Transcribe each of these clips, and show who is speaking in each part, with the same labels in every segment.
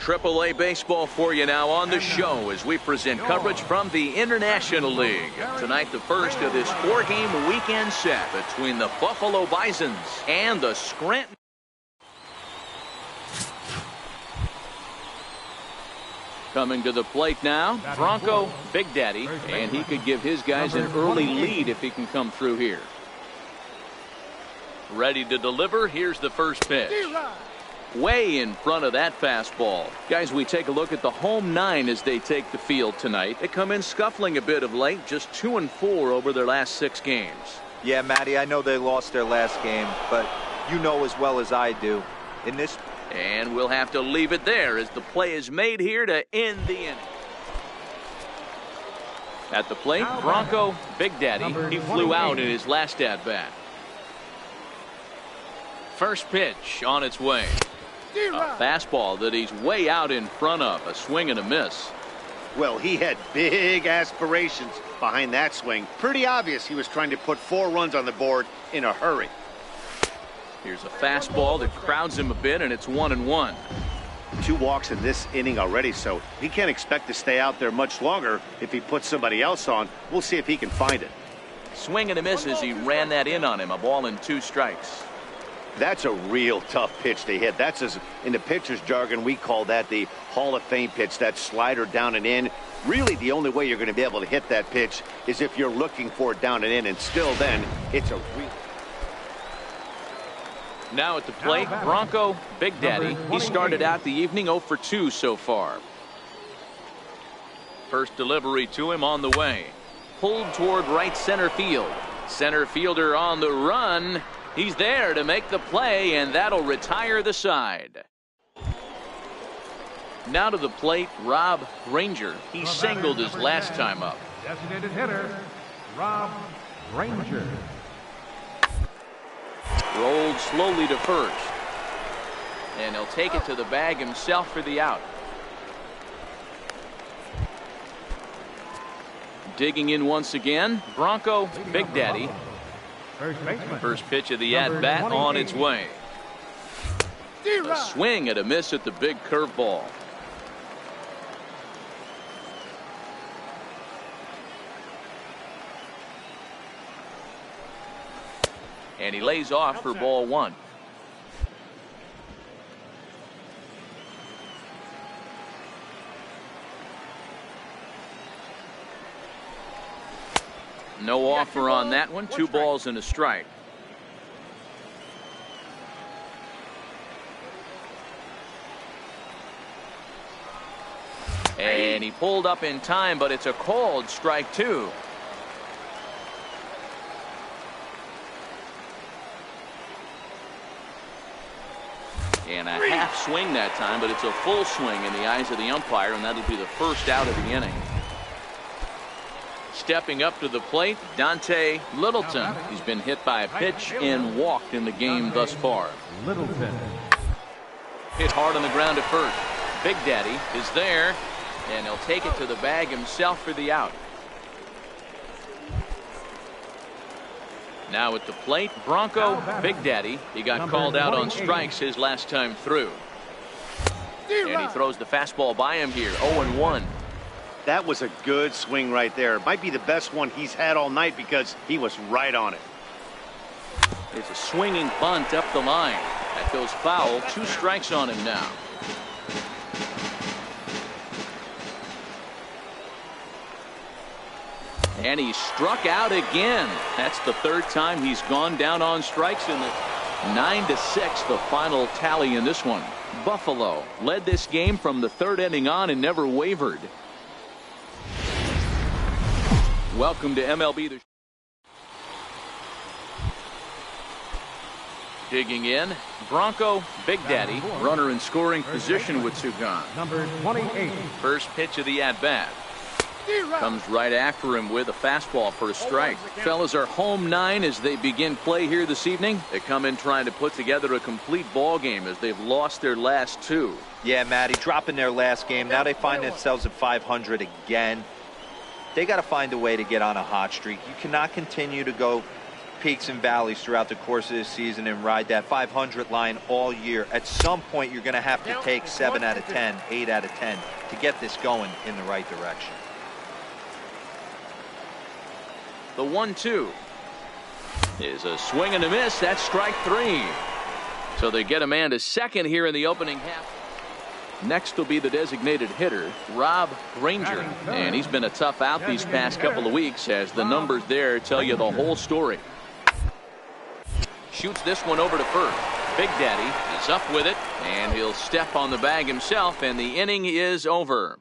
Speaker 1: AAA baseball for you now on the show as we present coverage from the International League. Tonight, the first of this 4-game weekend set between the Buffalo Bisons and the Scranton. Coming to the plate now, Bronco Big Daddy, and he could give his guys an early lead if he can come through here. Ready to deliver. Here's the first pitch. Way in front of that fastball. Guys, we take a look at the home 9 as they take the field tonight. They come in scuffling a bit of late, just 2-4 over their last 6 games.
Speaker 2: Yeah, Matty, I know they lost their last game, but you know as well as I do. In this.
Speaker 1: And we'll have to leave it there as the play is made here to end the inning. At the plate, Bronco Big Daddy. He flew out in his last at-bat. First pitch on its way. A fastball that he's way out in front of. A swing and a miss.
Speaker 3: Well, he had big aspirations behind that swing. Pretty obvious he was trying to put 4 runs on the board in a hurry.
Speaker 1: Here's a fastball that crowds him a bit, and it's 1-1.
Speaker 3: 2 walks in this inning already, so he can't expect to stay out there much longer if he puts somebody else on. We'll see if he can find it.
Speaker 1: Swing and a miss as he ran that in on him. A ball and 2 strikes.
Speaker 3: That's a real tough pitch to hit. That's, as in the pitcher's jargon, we call that the Hall of Fame pitch, that slider down and in. Really, the only way you're going to be able to hit that pitch is if you're looking for it down and in, and still then, it's a real...
Speaker 1: Now at the plate, Bronco Big Daddy. He started out the evening 0 for 2 so far. First delivery to him on the way. Pulled toward right center field. Center fielder on the run. He's there to make the play, and that'll retire the side. Now to the plate, Rob Granger. He singled his last time up.
Speaker 4: Designated hitter, Rob Granger.
Speaker 1: Rolled slowly to first. And he'll take it to the bag himself for the out. Digging in once again, Bronco Big Daddy. First pitch of the at-bat on its way. A swing and a miss at the big curveball. And he lays off for ball 1. No offer on that one. 2 balls and a strike. And he pulled up in time, but it's a called strike 2. And a half swing that time, but it's a full swing in the eyes of the umpire, and that'll be the first out of the inning. Stepping up to the plate, Dante Littleton. He's been hit by a pitch and walked in the game thus far.
Speaker 4: Littleton.
Speaker 1: Hit hard on the ground at first. Big Daddy is there, and he'll take it to the bag himself for the out. Now at the plate, Bronco Big Daddy. He got called out on strikes his last time through. And he throws the fastball by him here, 0-1.
Speaker 3: That was a good swing right there. It might be the best one he's had all night because he was right on it.
Speaker 1: It's a swinging bunt up the line. That goes foul. 2 strikes on him now. And he struck out again. That's the 3rd time he's gone down on strikes in the 9-6, the final tally in this one. Buffalo led this game from the 3rd inning on and never wavered. Welcome to MLB. Digging in, Bronco Big Daddy, runner in scoring position with 2 gone.
Speaker 4: Number 28.
Speaker 1: First pitch of the at-bat. Comes right after him with a fastball for a strike. Fellas, our home 9 as they begin play here this evening. They come in trying to put together a complete ball game as they've lost their last 2.
Speaker 2: Yeah, Matty, dropping their last game. Now they find themselves at 500 again. They got to find a way to get on a hot streak. You cannot continue to go peaks and valleys throughout the course of this season and ride that 500 line all year. At some point, you're going to have to take 7 out of 10, 8 out of 10 to get this going in the right direction.
Speaker 1: The 1-2 is a swing and a miss. That's strike 3. So they get a man to second here in the opening half. Next will be the designated hitter, Rob Granger. And he's been a tough out these past couple of weeks, as the numbers there tell you the whole story. Shoots this one over to first. Big Daddy is up with it, and he'll step on the bag himself, and the inning is over.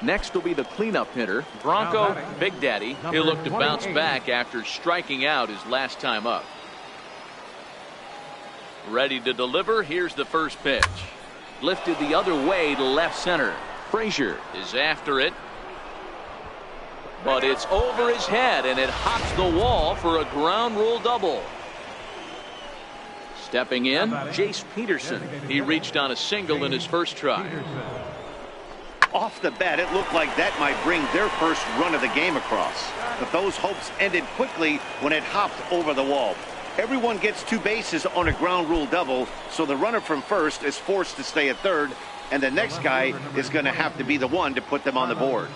Speaker 1: Next will be the cleanup hitter, Bronco Big Daddy. He'll look to bounce back after striking out his last time up. Ready to deliver. Here's the first pitch. Lifted the other way to left center. Frazier is after it, but it's over his head, and it hops the wall for a ground rule double. Stepping in, Jace Peterson. He reached on a single in his first try.
Speaker 3: Off the bat, it looked like that might bring their first run of the game across. But those hopes ended quickly when it hopped over the wall. Everyone gets 2 bases on a ground rule double, so the runner from first is forced to stay at third, and the next guy is going to have to be the one to put them on the board.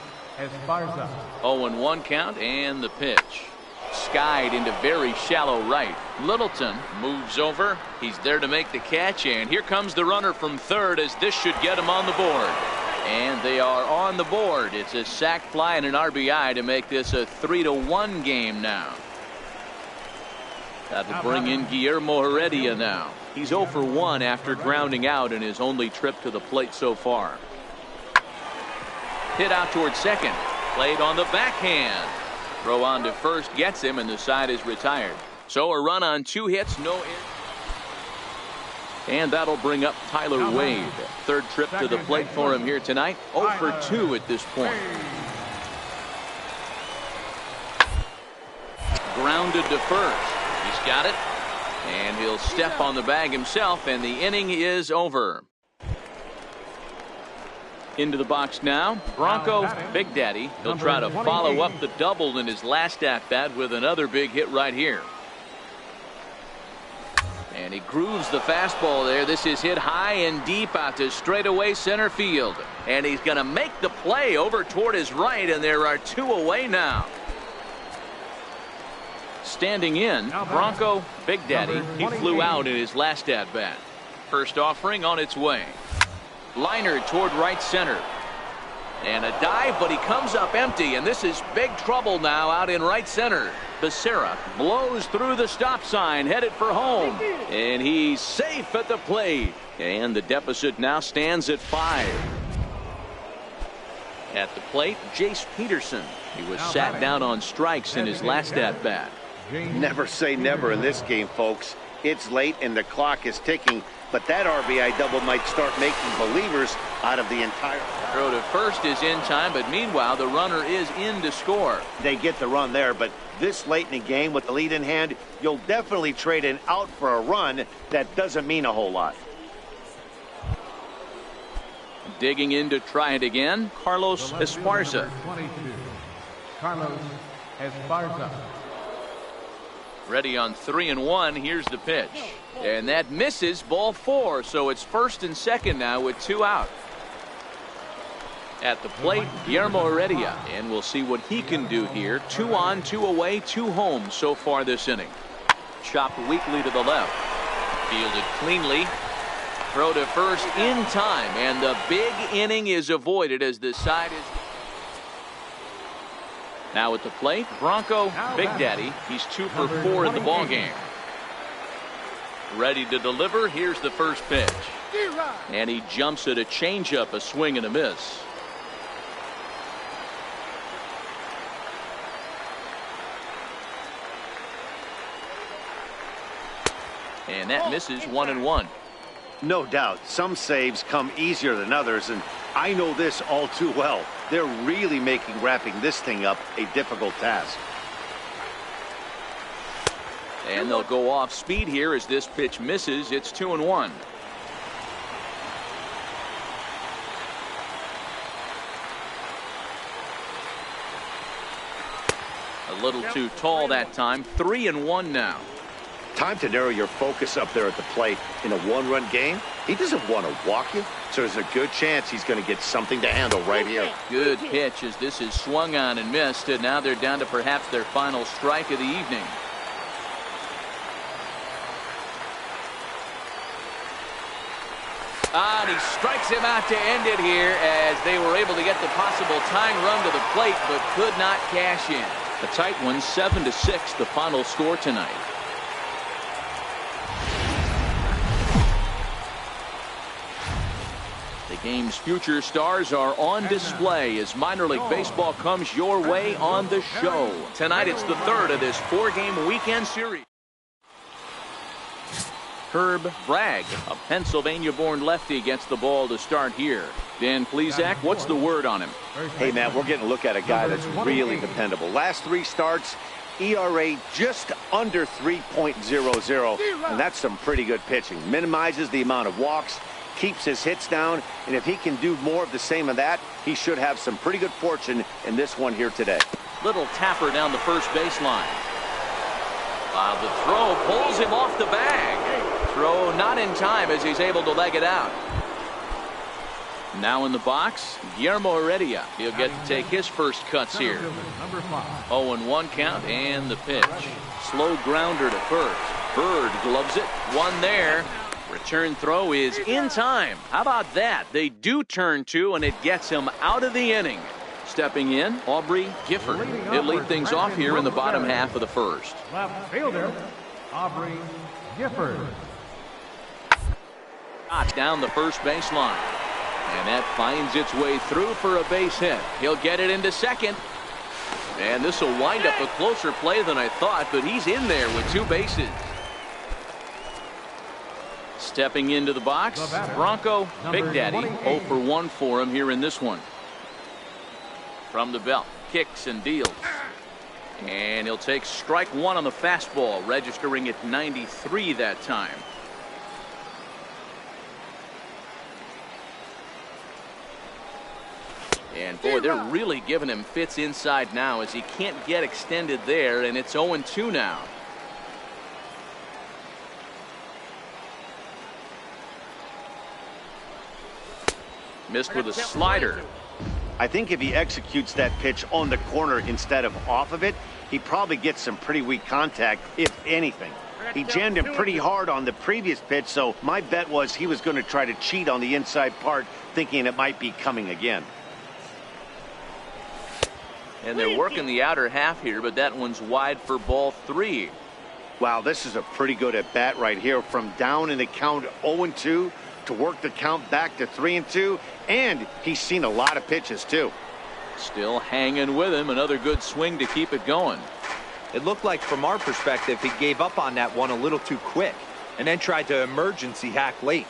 Speaker 1: 0-1 count, and the pitch. Skied into very shallow right. Littleton moves over. He's there to make the catch, and here comes the runner from third, as this should get him on the board. And they are on the board. It's a sac fly and an RBI to make this a 3-1 game now. That'll bring in Guillermo Heredia now. He's 0 for 1 after grounding out in his only trip to the plate so far. Hit out towards second. Played on the backhand. Throw on to first gets him, and the side is retired. So a run on 2 hits, no errors. And that'll bring up Tyler Wade. Third trip to the plate for him here tonight. 0 for 2 at this point. Grounded to first. He's got it, and he'll step on the bag himself, and the inning is over. Into the box now, Bronco Big Daddy. He'll try to follow up the double in his last at-bat with another big hit right here. And he grooves the fastball there. This is hit high and deep out to straightaway center field. And he's going to make the play over toward his right, and there are 2 away now. Standing in, Bronco Big Daddy. He flew out in his last at-bat. First offering on its way. Liner toward right center. And a dive, but he comes up empty, and this is big trouble now out in right center. Becerra blows through the stop sign, headed for home. And he's safe at the plate. And the deficit now stands at 5. At the plate, Jace Peterson. He was sat down on strikes in his last at-bat.
Speaker 3: Never say never in this game, folks. It's late and the clock is ticking, but that RBI double might start making believers out of the entire.
Speaker 1: Throw to first is in time, but meanwhile the runner is in to score.
Speaker 3: They get the run there, but this late in the game with the lead in hand, you'll definitely trade an out for a run. That doesn't mean a whole lot.
Speaker 1: Digging in to try it again, Carlos Esparza.
Speaker 4: Carlos Esparza.
Speaker 1: Ready on 3-1. Here's the pitch. And that misses, ball 4. So it's first and second now with 2 out. At the plate, Guillermo Heredia. And we'll see what he can do here. 2 on, 2 away, 2 home so far this inning. Chopped weakly to the left. Fielded cleanly. Throw to first in time. And the big inning is avoided as the side is. Now at the plate, Bronco Big Daddy. He's 2 for 4 in the ballgame. Ready to deliver. Here's the first pitch. And he jumps at a changeup, a swing and a miss. And that misses 1-1.
Speaker 3: No doubt, some saves come easier than others, and I know this all too well. They're really making wrapping this thing up a difficult task.
Speaker 1: And they'll go off speed here as this pitch misses. It's 2-1. A little too tall that time. 3-1 now.
Speaker 3: Time to narrow your focus up there at the plate. In a one-run game, he doesn't want to walk you, so there's a good chance he's going to get something to handle right here.
Speaker 1: Good pitch as this is swung on and missed, and now they're down to perhaps their final strike of the evening. And he strikes him out to end it here as they were able to get the possible tying run to the plate but could not cash in. A tight one, 7-6, the final score tonight. The game's future stars are on display as minor league baseball comes your way on the show. Tonight it's the third of this 4-game weekend series. Herb Bragg, a Pennsylvania-born lefty, gets the ball to start here. Dan Plesac, what's the word on him?
Speaker 3: Hey, Matt, we're getting a look at a guy that's really dependable. Last 3 starts, ERA just under 3.00, and that's some pretty good pitching. Minimizes the amount of walks, keeps his hits down, and if he can do more of the same of that, he should have some pretty good fortune in this one here today.
Speaker 1: Little tapper down the first baseline. While the throw pulls him off the bag. Throw not in time as he's able to leg it out. Now in the box, Guillermo Heredia. He'll get to take his first cuts here. 0-1 count and the pitch. Slow grounder to first. Bird gloves it. One there. Return throw is in time. How about that? They do turn 2 and it gets him out of the inning. Stepping in, Aubrey Gifford. He'll lead things off here in the bottom half of the first.
Speaker 4: Left fielder, Aubrey Gifford.
Speaker 1: Down the first baseline. And that finds its way through for a base hit. He'll get it into second. And this will wind up a closer play than I thought, but he's in there with 2 bases. Stepping into the box, Bronco Big Daddy. 0 for 1 for him here in this one. From the belt, kicks and deals. And he'll take strike 1 on the fastball, registering at 93 that time. And boy, they're really giving him fits inside now as he can't get extended there, and it's 0-2 now. Missed with a slider.
Speaker 3: I think if he executes that pitch on the corner instead of off of it, he probably gets some pretty weak contact, if anything. He jammed him pretty hard on the previous pitch, so my bet was he was going to try to cheat on the inside part, thinking it might be coming again.
Speaker 1: And they're working the outer half here, but that one's wide for ball 3.
Speaker 3: Wow, this is a pretty good at bat right here. From down in the count 0-2 to work the count back to 3-2, and he's seen a lot of pitches too.
Speaker 1: Still hanging with him. Another good swing to keep it going.
Speaker 2: It looked like from our perspective he gave up on that one a little too quick and then tried to emergency hack late.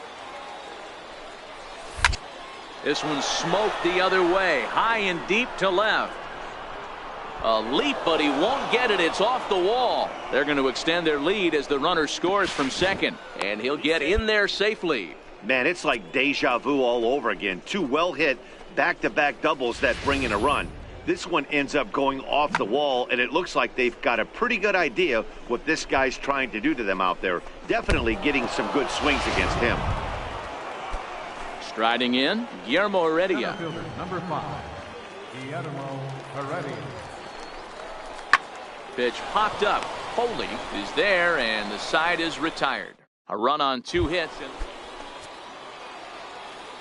Speaker 1: This one's smoked the other way, high and deep to left. A leap, but he won't get it. It's off the wall. They're going to extend their lead as the runner scores from second, and he'll get in there safely.
Speaker 3: Man, it's like deja vu all over again. 2 well-hit back-to-back doubles that bring in a run. This one ends up going off the wall, and it looks like they've got a pretty good idea what this guy's trying to do to them out there. Definitely getting some good swings against him.
Speaker 1: Striding in, Guillermo Heredia.
Speaker 4: Number 5, Guillermo Heredia.
Speaker 1: Pitch popped up. Foley is there, and the side is retired. A run on 2 hits.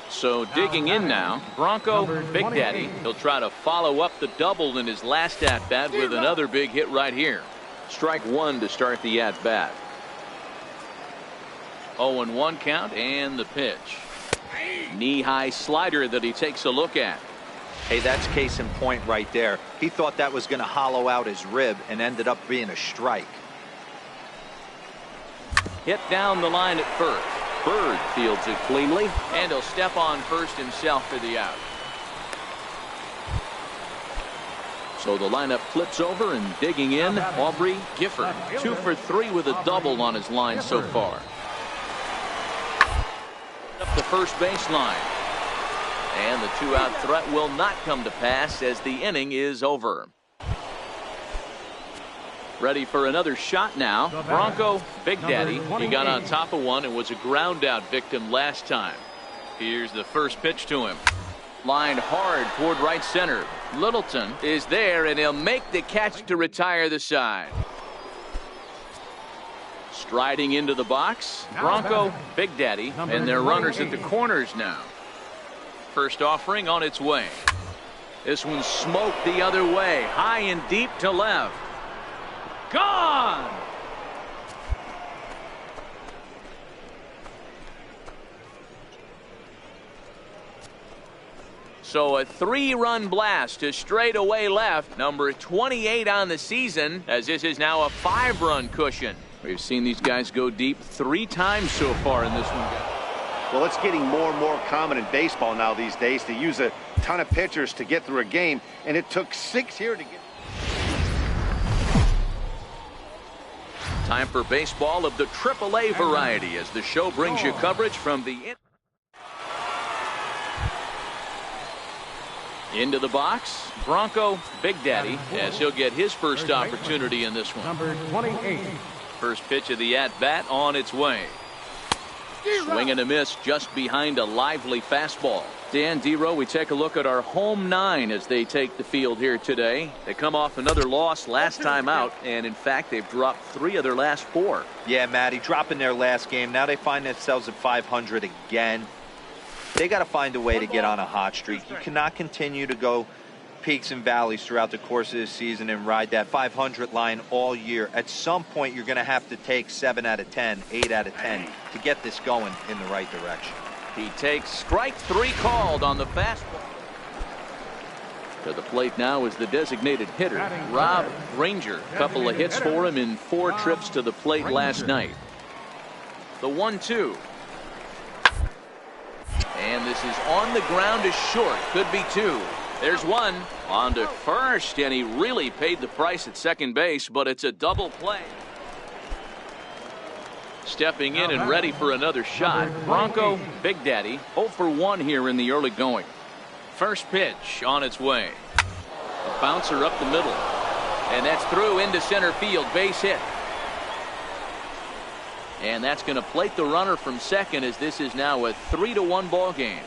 Speaker 1: So digging in now, Bronco Big Daddy. He'll try to follow up the double in his last at-bat with another big hit right here. Strike 1 to start the at-bat. 0-1 count and the pitch. Knee-high slider that he takes a look at.
Speaker 2: Hey, that's case in point right there. He thought that was going to hollow out his rib and ended up being a strike.
Speaker 1: Hit down the line at first. Bird fields it cleanly, and he'll step on first himself for the out. So the lineup flips over, and digging in, Aubrey Gifford. 2 for 3 with a double on his line so far. Up the first baseline. And the 2-out threat will not come to pass as the inning is over. Ready for another shot now. Bronco Big Daddy. He got on top of one and was a ground out victim last time. Here's the first pitch to him. Lined hard toward right center. Littleton is there, and he'll make the catch to retire the side. Striding into the box, Bronco Big Daddy, and their runners at the corners now. First offering on its way. This one smoked the other way, high and deep to left. Gone! So a 3-run blast to straightaway left, number 28 on the season, as this is now a 5-run cushion. We've seen these guys go deep 3 times so far in this one.
Speaker 3: Well, it's getting more and more common in baseball now these days to use a ton of pitchers to get through a game, and it took 6 here to get.
Speaker 1: Time for baseball of the AAA variety as the show brings you coverage from the into the box. Bronco Big Daddy as he'll get his first opportunity in this one.
Speaker 4: Number 28.
Speaker 1: First pitch of the at-bat on its way. Swing and a miss just behind a lively fastball. Dan Dero, we take a look at our home 9 as they take the field here today. They come off another loss last time out, and in fact they've dropped 3 of their last 4.
Speaker 2: Yeah, Matty, dropping their last game. Now they find themselves at 500 again. They got to find a way to get on a hot streak. You cannot continue to go peaks and valleys throughout the course of the season and ride that 500 line all year. At some point, you're going to have to take 7 out of 10, 8 out of 10 to get this going in the right direction.
Speaker 1: He takes strike 3 called on the fastball. To the plate now is the designated hitter, Rob Granger. A couple of hits for him in 4 trips to the plate last night. The 1-2. And this is on the ground is short. Could be 2. There's one on to first, and he really paid the price at second base, but it's a double play. Stepping in and ready for another shot, Bronco Big Daddy 0 for 1 here in the early going. First pitch on its way. A bouncer up the middle, and that's through into center field, base hit. And that's going to plate the runner from second as this is now a 3-1 ball game.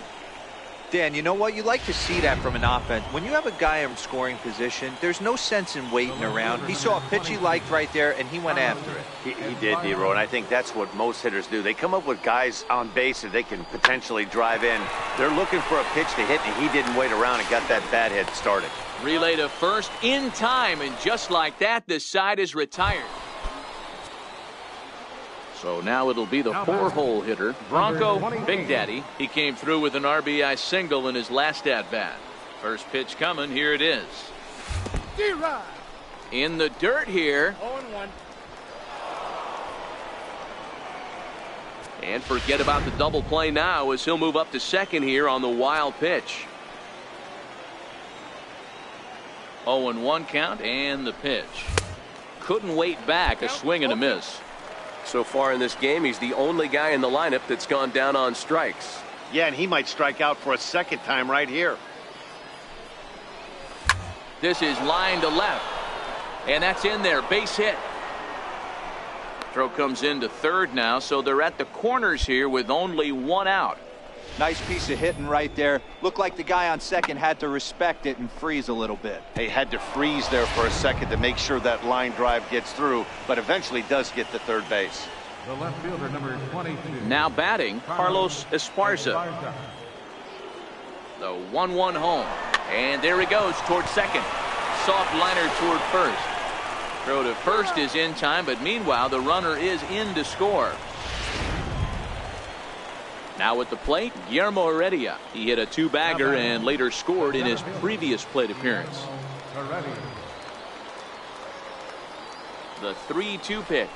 Speaker 2: Dan, you know what? You like to see that from an offense. When you have a guy in scoring position, there's no sense in waiting around. He saw a pitch he liked right there, and he went after it.
Speaker 3: He did, Dero, and I think that's what most hitters do. They come up with guys on base that they can potentially drive in. They're looking for a pitch to hit, and he didn't wait around and got that bat hit started.
Speaker 1: Relay to first in time, and just like that, the side is retired. So now it'll be the 4-hole hitter, Bronco Big Daddy. He came through with an RBI single in his last at-bat. First pitch coming, here it is. In the dirt here.
Speaker 5: 0-1.
Speaker 1: And forget about the double play now as he'll move up to second here on the wild pitch. 0-1 count and the pitch. Couldn't wait back, a swing and a miss.
Speaker 6: So far in this game, he's the only guy in the lineup that's gone down on strikes.
Speaker 3: Yeah, and he might strike out for a second time right here.
Speaker 1: This is line to left, and that's in there, base hit. Throw comes into third now, so they're at the corners here with only 1 out.
Speaker 2: Nice piece of hitting right there. Looked like the guy on second had to respect it and freeze a little bit.
Speaker 3: He had to freeze there for a second to make sure that line drive gets through, but eventually does get to third base.
Speaker 4: The left fielder, number 22.
Speaker 1: Now batting, Carlos Esparza. The 1-1 home. And there he goes toward second. Soft liner toward first. Throw to first is in time, but meanwhile the runner is in to score. Now at the plate, Guillermo Heredia. He hit a 2-bagger and later scored in his previous plate appearance. The 3-2 pitch.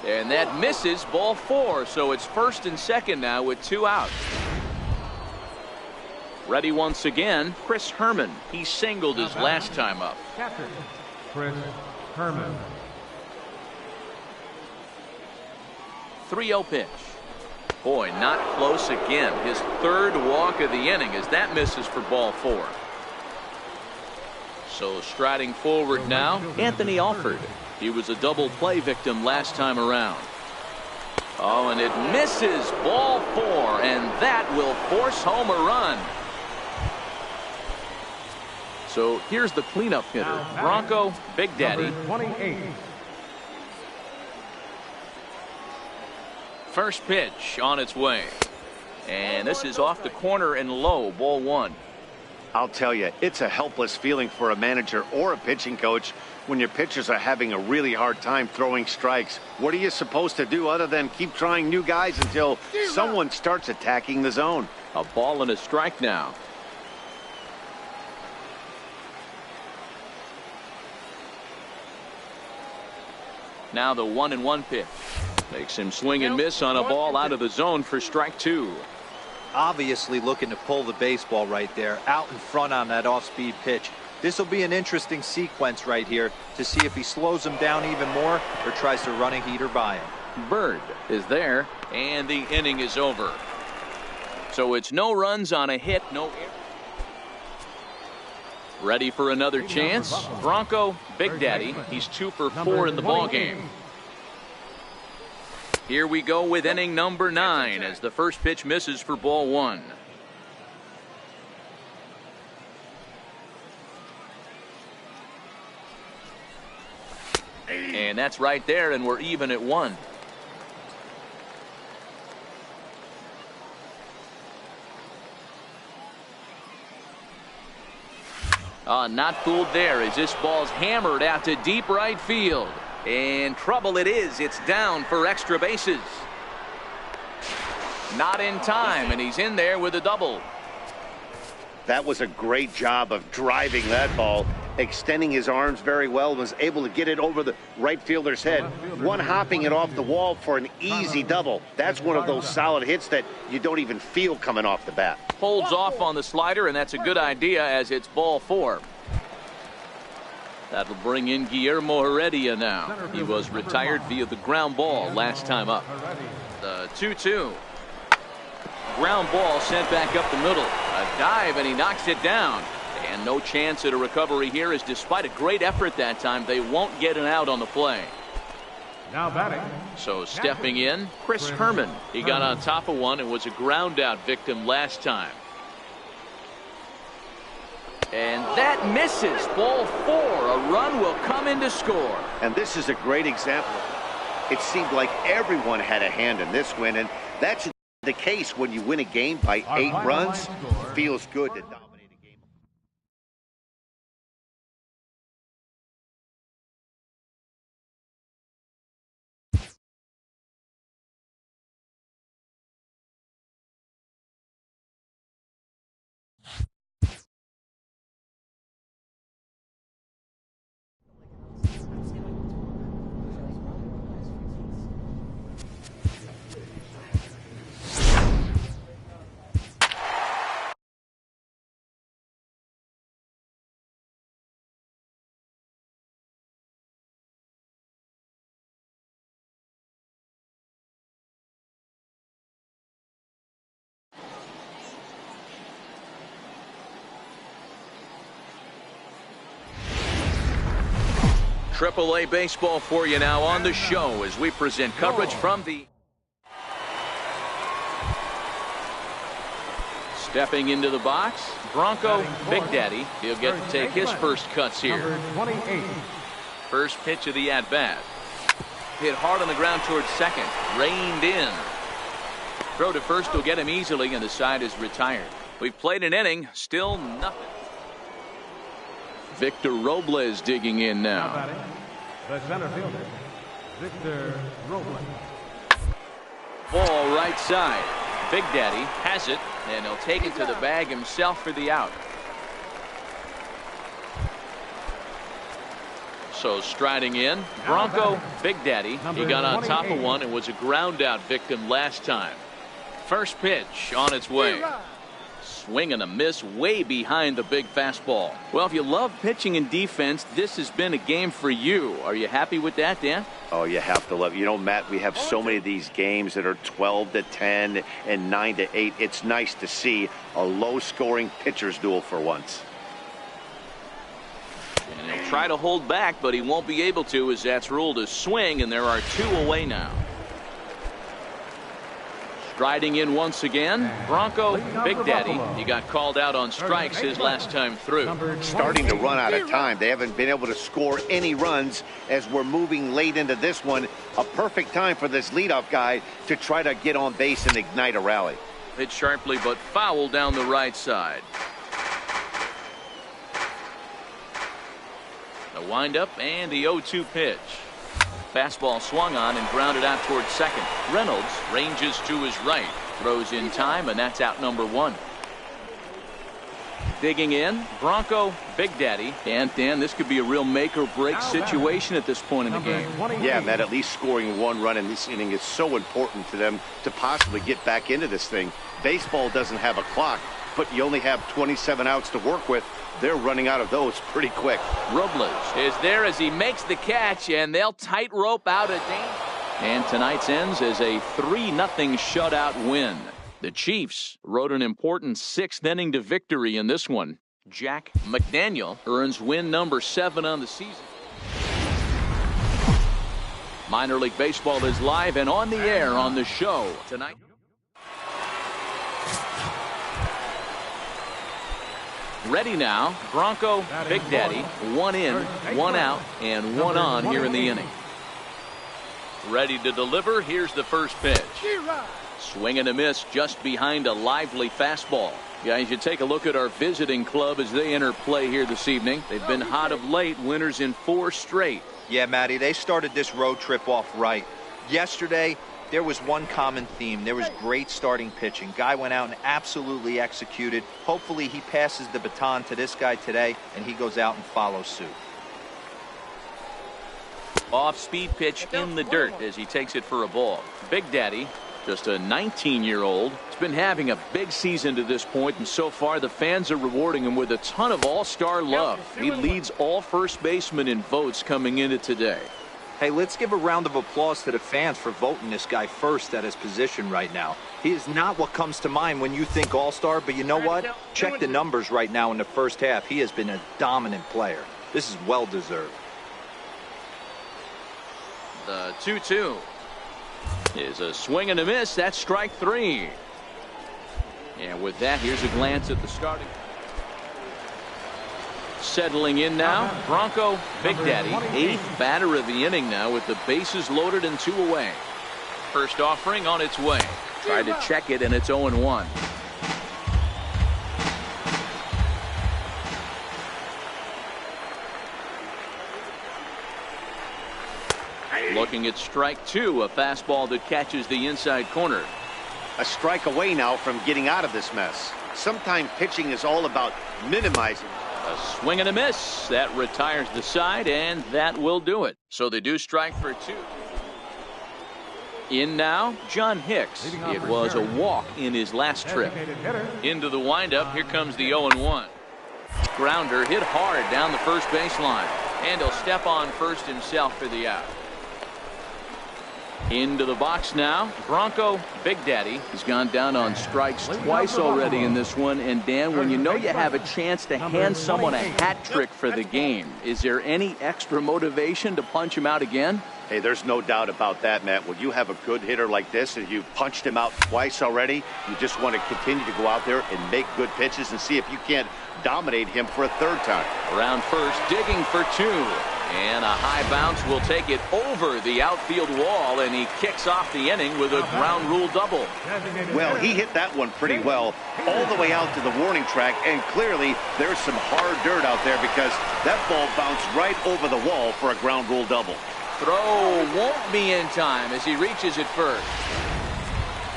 Speaker 1: And that misses, ball 4, so it's first and second now with 2 out. Ready once again, Chris Herman. He singled his last time up.
Speaker 4: Catcher, Chris Herman.
Speaker 1: 3-0 pitch. Boy, not close again. His 3rd walk of the inning as that misses for ball 4. So striding forward now, Anthony Alford. He was a double play victim last time around. Oh, and it misses. Ball 4, and that will force home a run. So here's the cleanup hitter, Bronco Big Daddy.
Speaker 4: 28.
Speaker 1: First pitch on its way. And this is off the corner and low, ball 1.
Speaker 3: I'll tell you, it's a helpless feeling for a manager or a pitching coach when your pitchers are having a really hard time throwing strikes. What are you supposed to do other than keep trying new guys until someone starts attacking the zone?
Speaker 1: A ball and a strike now. Now the 1-1 pitch. Makes him swing and miss on a ball out of the zone for strike 2.
Speaker 2: Obviously looking to pull the baseball right there, out in front on that off-speed pitch. This will be an interesting sequence right here to see if he slows him down even more or tries to run a heater by him.
Speaker 1: Bird is there, and the inning is over. So it's no runs on a hit, no error. Ready for another chance? Bronco Big Daddy. He's 2 for 4 in the ball game. Here we go with inning number 9 as the first pitch misses for ball 1. And that's right there, and we're even at 1. Not fooled there as this ball's hammered out to deep right field. And trouble it is. It's down for extra bases. Not in time, and he's in there with a double.
Speaker 3: That was a great job of driving that ball, extending his arms very well, was able to get it over the right fielder's head. One hopping it off the wall for an easy double. That's one of those solid hits that you don't even feel coming off the bat.
Speaker 1: Holds off on the slider, and that's a good idea as it's ball 4. That'll bring in Guillermo Heredia now. He was retired via the ground ball last time up. The 2-2. Ground ball sent back up the middle. A dive, and he knocks it down. And no chance at a recovery here, as despite a great effort that time, they won't get an out on the play.
Speaker 4: Now batting.
Speaker 1: So stepping in, Chris Herman. He got on top of one and was a ground out victim last time. And that misses. Ball 4. A run will come in to score.
Speaker 3: And this is a great example. It seemed like everyone had a hand in this win, and that's the case when you win a game by 8 runs. Feels good to dominate a game.
Speaker 1: AAA baseball for you now on the show as we present coverage from the... Stepping into the box, Bronco Big Daddy. He'll get to take his first cuts here.
Speaker 4: Number 28.
Speaker 1: First pitch of the at-bat. Hit hard on the ground towards second. Reined in. Throw to first will get him easily, and the side is retired. We've played an inning, still nothing. Victor Robles digging in now.
Speaker 4: Batting. The center fielder, Victor Robles.
Speaker 1: Ball right side. Big Daddy has it, and he'll take it to the bag himself for the out. So striding in, Bronco Big Daddy. He got on top of one and was a ground out victim last time. First pitch on its way. Swing and a miss way behind the big fastball. Well, if you love pitching and defense, this has been a game for you. Are you happy with that, Dan?
Speaker 3: Oh, you have to love it. You know, Matt, we have so many of these games that are 12-10 and 9-8. It's nice to see a low-scoring pitcher's duel for once.
Speaker 1: And he'll try to hold back, but he won't be able to, as that's ruled a swing, and there are 2 away now. Striding in once again, Bronco Big Daddy. He got called out on strikes his last time through.
Speaker 3: Starting to run out of time. They haven't been able to score any runs as we're moving late into this one. A perfect time for this leadoff guy to try to get on base and ignite a rally.
Speaker 1: Hit sharply but foul down the right side. The windup and the 0-2 pitch. Fastball swung on and grounded out towards second. Reynolds ranges to his right, throws in time, and that's out number 1. Digging in, Bronco Big Daddy. And Dan, this could be a real make or break situation at this point in the game.
Speaker 3: Yeah, Matt, at least scoring 1 run in this inning is so important to them to possibly get back into this thing. Baseball doesn't have a clock, but you only have 27 outs to work with. They're running out of those pretty quick.
Speaker 1: Robles is there as he makes the catch, and they'll tightrope out a danger. And tonight's ends as a 3-0 shutout win. The Chiefs rode an important 6th inning to victory in this one. Jack McDaniel earns win number 7 on the season. Minor League Baseball is live and on the air on the show tonight. Ready now, Bronco Big Daddy. 1 in, 1 out, and 1 on here in the inning. Ready to deliver. Here's the first pitch. Swing and a miss just behind a lively fastball. Guys, you take a look at our visiting club as they enter play here this evening. They've been hot of late, winners in 4 straight.
Speaker 2: Yeah, Matty, they started this road trip off right. Yesterday, there was one common theme. There was great starting pitching. Guy went out and absolutely executed. Hopefully he passes the baton to this guy today, and he goes out and follows suit.
Speaker 1: Off-speed pitch in the dirt as he takes it for a ball. Big Daddy, just a 19-year-old, has been having a big season to this point, and so far the fans are rewarding him with a ton of all-star love. He leads all first basemen in votes coming into today.
Speaker 2: Hey, let's give a round of applause to the fans for voting this guy first at his position right now. He is not what comes to mind when you think all-star, but you know what? Check the numbers right now in the first half. He has been a dominant player. This is well-deserved.
Speaker 1: The 2-2 is a swing and a miss. That's strike 3. And with that, here's a glance at the starting. Settling in now, Bronco Big Daddy, 8th batter of the inning now with the bases loaded and 2 away. First offering on its way. Tried to check it, and it's 0-1. Looking at strike 2, a fastball that catches the inside corner.
Speaker 3: A strike away now from getting out of this mess. Sometimes pitching is all about minimizing.
Speaker 1: A swing and a miss. That retires the side, and that will do it. So they do strike for 2. In now, John Hicks. It was a walk in his last trip. Into the windup. Here comes the 0-1. Grounder hit hard down the first baseline. And he'll step on first himself for the out. Into the box now, Bronco Big Daddy. He's gone down on strikes twice already in this one. And Dan, when you know you have a chance to hand someone a hat trick for the game, is there any extra motivation to punch him out again?
Speaker 3: Hey, there's no doubt about that, Matt. When you have a good hitter like this and you've punched him out twice already, you just want to continue to go out there and make good pitches and see if you can't dominate him for a 3rd time.
Speaker 1: Around first, digging for 2. And a high bounce will take it over the outfield wall, and he kicks off the inning with a ground rule double.
Speaker 3: Well, he hit that one pretty well all the way out to the warning track, and clearly there's some hard dirt out there because that ball bounced right over the wall for a ground rule double.
Speaker 1: Throw won't be in time as he reaches it first.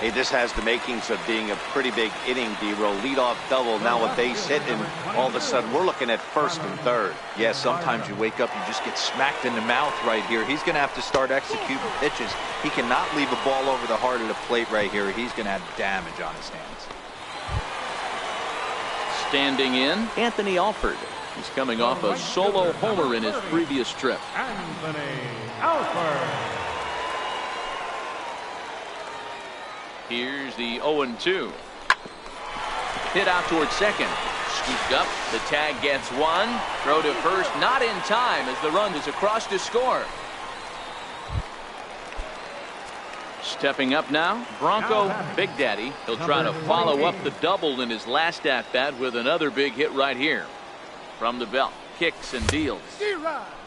Speaker 3: Hey, this has the makings of being a pretty big inning, D-Roll. Leadoff double, now a base hit, and all of a sudden we're looking at 1st and 3rd.
Speaker 2: Yeah, sometimes you wake up, you just get smacked in the mouth right here. He's going to have to start executing pitches. He cannot leave a ball over the heart of the plate right here. He's going to have damage on his hands.
Speaker 1: Standing in, Anthony Alford. He's coming off a solo homer in his previous trip.
Speaker 4: Anthony Alford.
Speaker 1: Here's the 0-2. Hit out towards second. Scooped up. The tag gets one. Throw to first, not in time as the run is across to score. Stepping up now, Bronco Big Daddy. He'll try to follow up the double in his last at-bat with another big hit right here. From the belt, kicks and deals.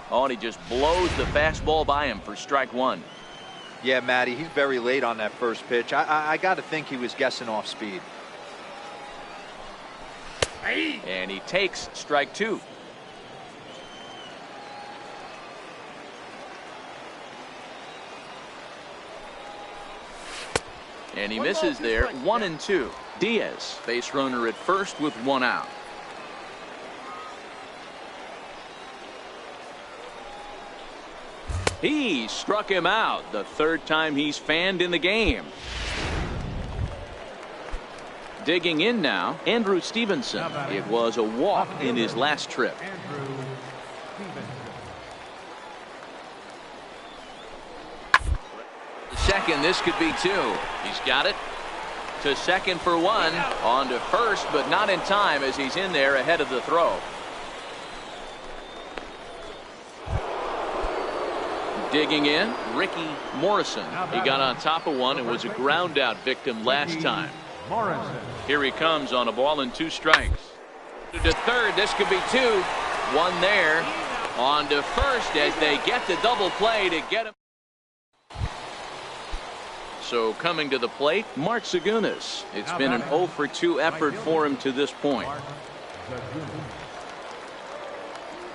Speaker 1: Oh, and he just blows the fastball by him for strike one.
Speaker 2: Yeah, Matty, he's very late on that first pitch. I got to think he was guessing off speed.
Speaker 1: And he takes strike two. And he misses there, 1-2. Diaz, base runner at first with one out. He struck him out, the third time he's fanned in the game. Digging in now, Andrew Stevenson. It was a walk in his last trip. Second, this could be two. He's got it. To second for one. On to first, but not in time as he's in there ahead of the throw. Digging in, Ricky Morrison. He got on top of one and was a ground out victim last time. Here he comes on a ball and two strikes. To third, this could be two. One there. On to first as they get the double play to get him. So coming to the plate, Mark Zagunis. It's been an 0 for 2 effort for him to this point.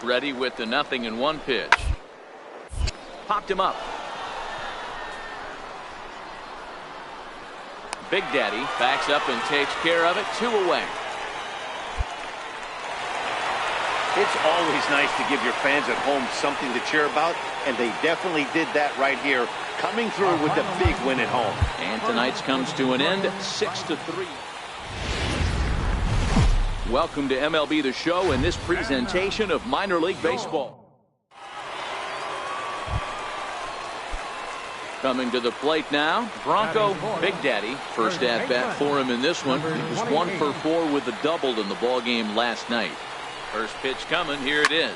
Speaker 1: Ready with the 0-1 pitch. Popped him up. Big Daddy backs up and takes care of it. 2 away.
Speaker 3: It's always nice to give your fans at home something to cheer about, and they definitely did that right here, coming through with the big win at home.
Speaker 1: And tonight's comes to an end, 6-3. Welcome to MLB The Show and this presentation of Minor League Baseball. Coming to the plate now, Bronco Big Daddy. First at bat for him in this one. He was 1 for 4 with a double in the ball game last night. First pitch coming. Here it is.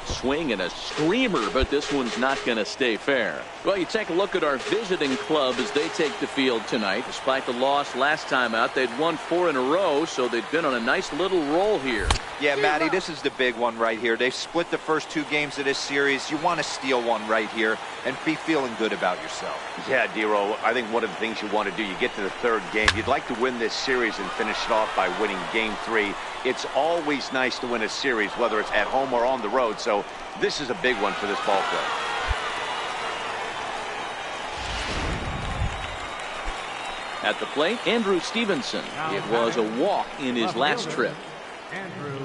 Speaker 1: Swing and a screamer, but this one's not going to stay fair. Well, you take a look at our visiting club as they take the field tonight. Despite the loss last time out, they'd won 4 in a row, so they've been on a nice little roll here.
Speaker 2: Yeah, Matty, this is the big one right here. They've split the first 2 games of this series. You want to steal one right here and be feeling good about yourself.
Speaker 3: Yeah, Dero, I think one of the things you want to do, you get to the 3rd game, you'd like to win this series and finish it off by winning game 3. It's always nice to win a series, whether it's at home or on the road, so this is a big one for this ball club.
Speaker 1: At the plate, Andrew Stevenson. It was a walk in his last trip.
Speaker 4: Andrew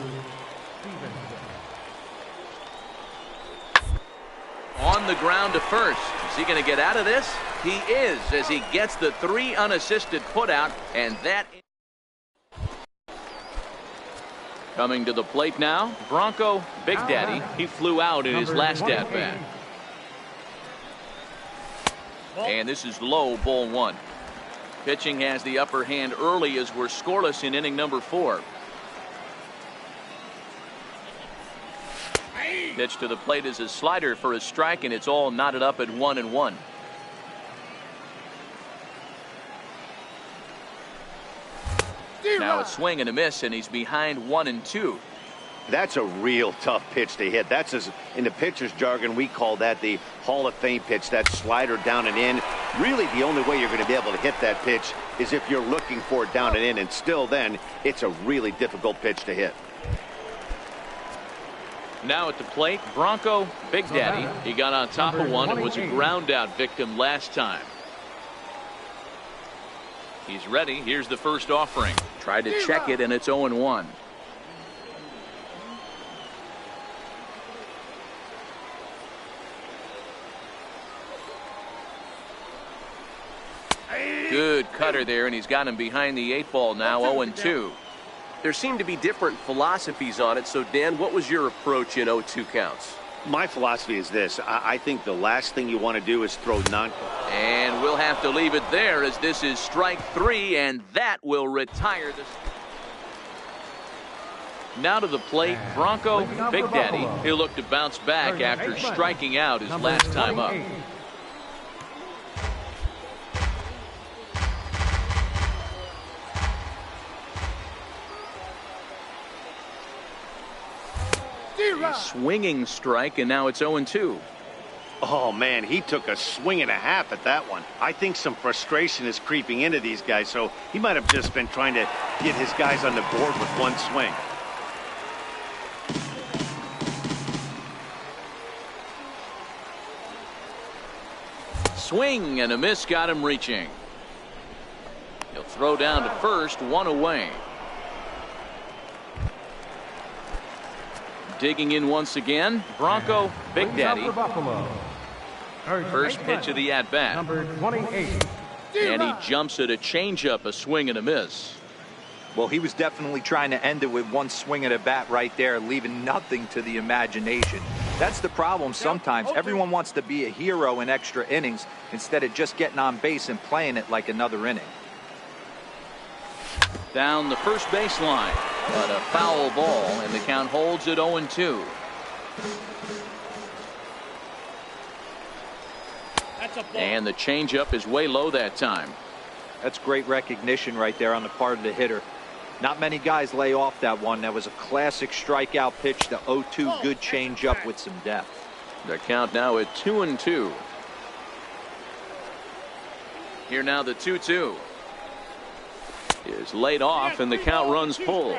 Speaker 4: Stevenson.
Speaker 1: On the ground to first. Is he going to get out of this? He is, as he gets the 3 unassisted putout, and that. Coming to the plate now, Bronco Big Daddy. He flew out in his last at bat. And this is low, ball 1. Pitching has the upper hand early as we're scoreless in inning number 4. Pitch to the plate is a slider for a strike, and it's all knotted up at 1-1. Now a swing and a miss, and he's behind 1-2.
Speaker 3: That's a real tough pitch to hit. That's, in the pitcher's jargon, we call that the Hall of Fame pitch, that slider down and in. Really, the only way you're going to be able to hit that pitch is if you're looking for it down and in, and still then, it's a really difficult pitch to hit.
Speaker 1: Now at the plate, Bronco Big Daddy. He got on top of one and was a ground out victim last time. He's ready. Here's the first offering. Tried to check it, and it's 0-1. Good cutter there, and he's got him behind the 8 ball now, 0-2.
Speaker 6: There seem to be different philosophies on it. So, Dan, what was your approach in 0-2 counts?
Speaker 3: My philosophy is this. I think the last thing you want to do is throw
Speaker 1: And we'll have to leave it there as this is strike 3, and that will retire this. Now to the plate, Bronco Big Daddy. He'll look to bounce back after striking out his last time up. A swinging strike, and now it's 0-2.
Speaker 3: Oh, man, he took a swing and a half at that one. I think some frustration is creeping into these guys, so he might have just been trying to get his guys on the board with one swing.
Speaker 1: Swing and a miss got him reaching. He'll throw down to first, one away. Digging in once again, Bronco Big Daddy. First pitch of the at-bat.
Speaker 4: Number 28.
Speaker 1: And he jumps at a changeup, a swing and a miss.
Speaker 2: Well, he was definitely trying to end it with one swing at a bat right there, leaving nothing to the imagination. That's the problem sometimes. Everyone wants to be a hero in extra innings instead of just getting on base and playing it like another inning.
Speaker 1: Down the first baseline, but a foul ball, and the count holds at 0-2. And the changeup is way low that time.
Speaker 2: That's great recognition right there on the part of the hitter. Not many guys lay off that one. That was a classic strikeout pitch, the 0-2 good changeup with some depth.
Speaker 1: The count now at 2-2. Here now the 2-2. Is laid off, and the count runs pulled.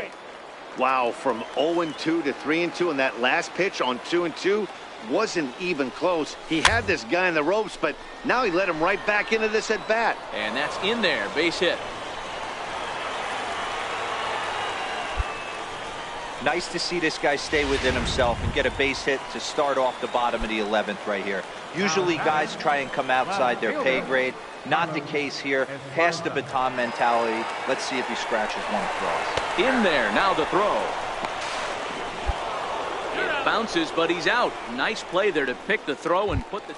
Speaker 3: Wow, from 0-2 to 3-2, and that last pitch on 2-2 wasn't even close. He had this guy in the ropes, but now he let him right back into this at bat.
Speaker 1: And that's in there, base hit.
Speaker 2: Nice to see this guy stay within himself and get a base hit to start off the bottom of the 11th right here. Usually guys try and come outside their pay grade. Not the case here. Pass the baton mentality. Let's see if he scratches one across.
Speaker 1: In there, now the throw. It bounces, but he's out. Nice play there to pick the throw and put the...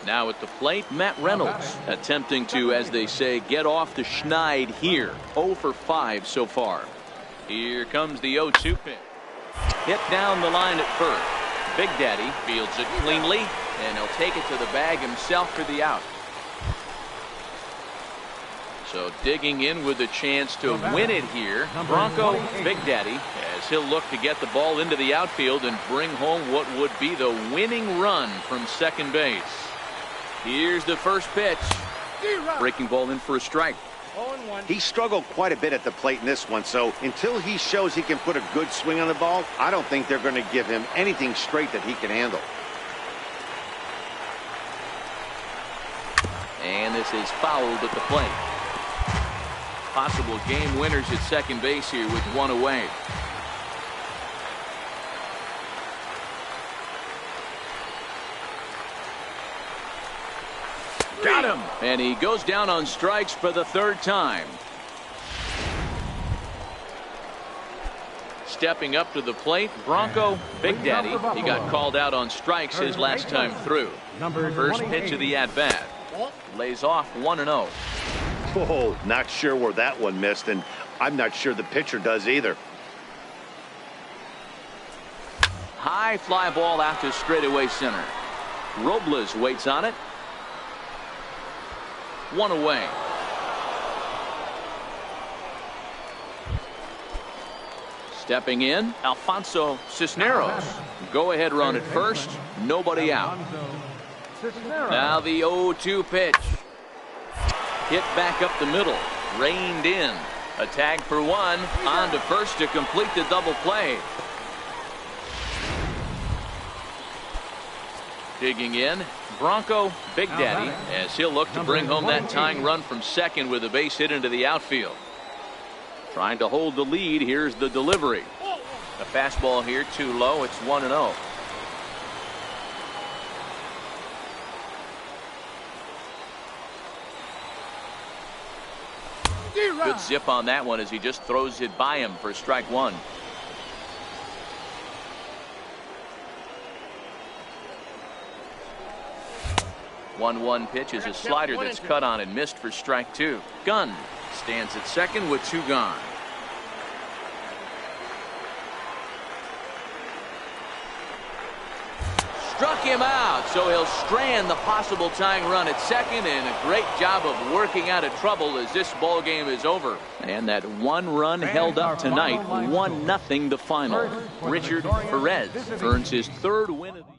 Speaker 1: Now at the plate, Matt Reynolds attempting to, as they say, get off the schneid here. 0 for 5 so far. Here comes the 0-2 pitch. Hit down the line at first. Big Daddy fields it cleanly, and he'll take it to the bag himself for the out. So digging in with a chance to win it here, Bronco Big Daddy, as he'll look to get the ball into the outfield and bring home what would be the winning run from second base. Here's the first pitch. Breaking ball in for a strike.
Speaker 3: He struggled quite a bit at the plate in this one, so until he shows he can put a good swing on the ball, I don't think they're going to give him anything straight that he can handle.
Speaker 1: And this is fouled at the plate. Possible game winners at second base here with one away. Got him! And he goes down on strikes for the third time. Stepping up to the plate, Bronco Big Daddy. He got called out on strikes his last time through. First pitch of the at-bat. Lays off 1-0.
Speaker 3: Oh, not sure where that one missed, and I'm not sure the pitcher does either.
Speaker 1: High fly ball out to straightaway center. Robles waits on it. One away. Stepping in, Alfonso Cisneros. Go ahead run at first. Nobody out. Now the 0-2 pitch. Hit back up the middle. Reined in. A tag for one. On to first to complete the double play. Digging in, Bronco Big Daddy, as he'll look to bring home that tying run from second with a base hit into the outfield. Trying to hold the lead. Here's the delivery. A fastball here too low. It's 1-0. Good zip on that one as he just throws it by him for strike one. One pitch is a slider that's cut on and missed for strike two. Gunn stands at second with two gone. struck him out, so he'll strand the possible tying run at second, and a great job of working out of trouble as this ball game is over. And that one run held up tonight, 1-0 the final. Richard Perez earns his third win of the